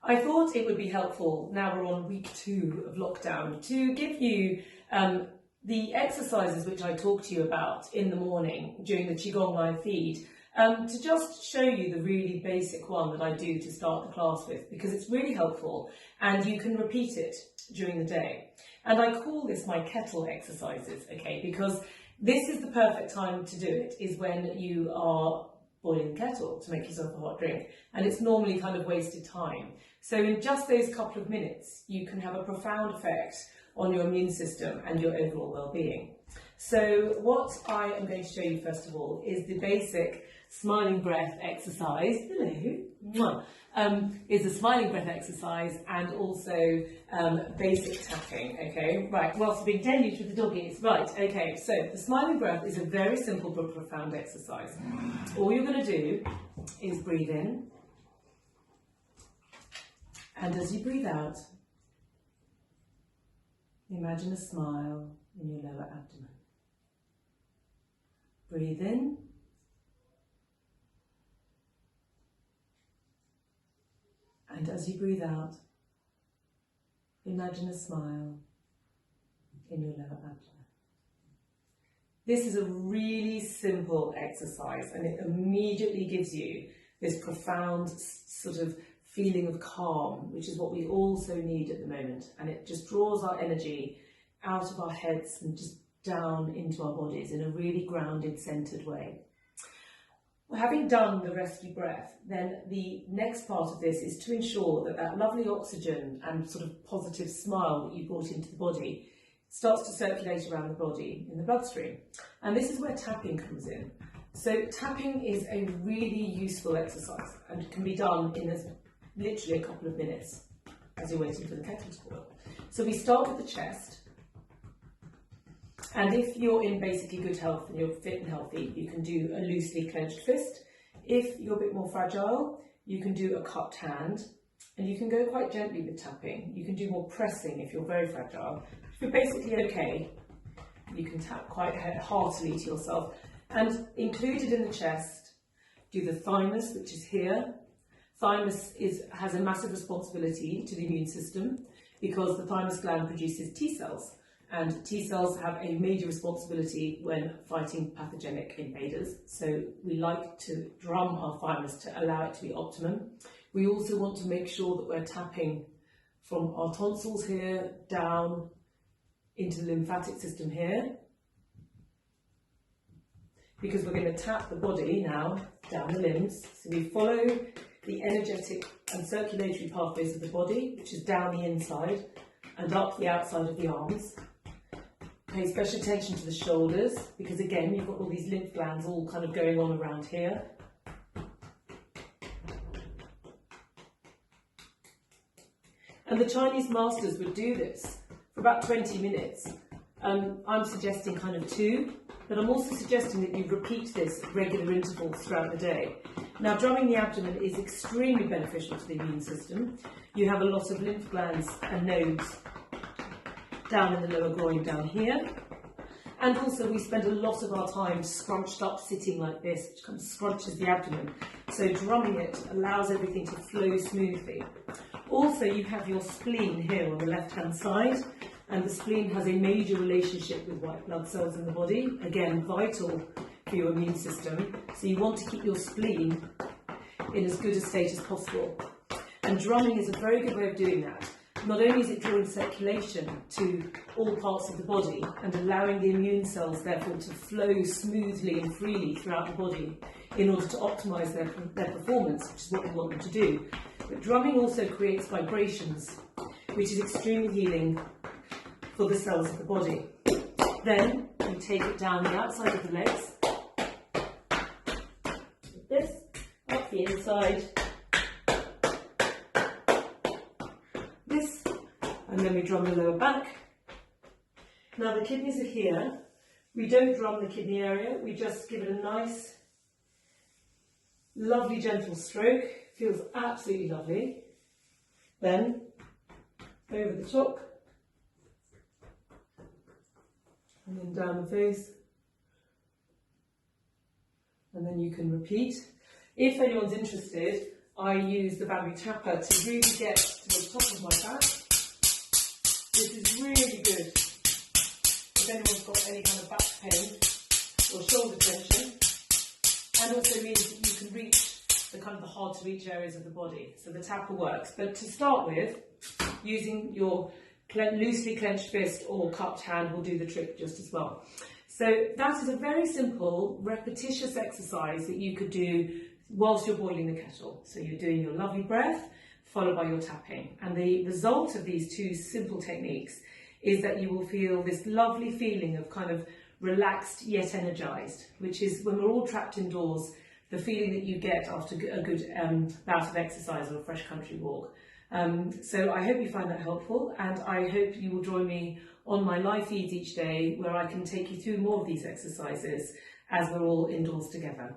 I thought it would be helpful, now we're on week 2 of lockdown, to give you the exercises which I talk to you about in the morning during the Qigong live feed, to just show you the really basic one that I do to start the class with, because it's really helpful and you can repeat it during the day. And I call this my kettle exercises, okay, because this is the perfect time to do it, is when you are boiling the kettle to make yourself a hot drink, and it's normally kind of wasted time. So in just those couple of minutes, you can have a profound effect on your immune system and your overall well-being. So what I am going to show you first of all is the basic smiling breath exercise. Hello. Is a smiling breath exercise and also basic tapping. Okay, right. Whilst being deluged with the doggies. Right. Okay. So the smiling breath is a very simple but profound exercise. All you're going to do is breathe in, and as you breathe out, imagine a smile in your lower abdomen. Breathe in. And as you breathe out, imagine a smile in your lower abdomen. This is a really simple exercise, and it immediately gives you this profound sort of feeling of calm, which is what we also need at the moment. And it just draws our energy out of our heads and just down into our bodies in a really grounded, centered way. Having done the rescue breath, then the next part of this is to ensure that that lovely oxygen and sort of positive smile that you brought into the body starts to circulate around the body in the bloodstream. And this is where tapping comes in. So tapping is a really useful exercise and can be done in literally a couple of minutes as you're waiting for the kettle to boil. So we start with the chest. And if you're in basically good health and you're fit and healthy, you can do a loosely clenched fist. If you're a bit more fragile, you can do a cupped hand, and you can go quite gently with tapping. You can do more pressing if you're very fragile. If you're basically okay, you can tap quite heartily to yourself. And included in the chest, do the thymus, which is here. Thymus has a massive responsibility to the immune system because the thymus gland produces T cells. And T cells have a major responsibility when fighting pathogenic invaders. So we like to drum our thymus to allow it to be optimum. We also want to make sure that we're tapping from our tonsils here down into the lymphatic system here, because we're going to tap the body now down the limbs. So we follow the energetic and circulatory pathways of the body, which is down the inside and up the outside of the arms. Pay special attention to the shoulders, because again, you've got all these lymph glands all kind of going on around here. And the Chinese masters would do this for about 20 minutes. I'm suggesting kind of 2, but I'm also suggesting that you repeat this at regular intervals throughout the day. Now, drumming the abdomen is extremely beneficial to the immune system. You have a lot of lymph glands and nodes down in the lower groin down here. And also we spend a lot of our time scrunched up sitting like this, which kind of scrunches the abdomen. So drumming it allows everything to flow smoothly. Also you have your spleen here on the left hand side, and the spleen has a major relationship with white blood cells in the body, again vital for your immune system. So you want to keep your spleen in as good a state as possible. And drumming is a very good way of doing that. Not only is it drawing circulation to all parts of the body and allowing the immune cells therefore to flow smoothly and freely throughout the body in order to optimise their performance, which is what we want them to do, but drumming also creates vibrations, which is extremely healing for the cells of the body. Then you take it down the outside of the legs, like this, up the inside, and then we drum the lower back. Now the kidneys are here. We don't drum the kidney area, we just give it a nice, lovely gentle stroke. Feels absolutely lovely. Then over the top, and then down the face, and then you can repeat. If anyone's interested, I use the bamboo tapper to really get to the top of my back. This is really good if anyone's got any kind of back pain or shoulder tension, and also means that you can reach the kind of the hard to reach areas of the body. So the tapper works. But to start with, using your loosely clenched fist or cupped hand will do the trick just as well. So that is a very simple, repetitious exercise that you could do whilst you're boiling the kettle. So you're doing your lovely breath, followed by your tapping. And the result of these two simple techniques is that you will feel this lovely feeling of kind of relaxed yet energized, which is when we're all trapped indoors, the feeling that you get after a good bout of exercise or a fresh country walk. So I hope you find that helpful, and I hope you will join me on my live feeds each day where I can take you through more of these exercises as we're all indoors together.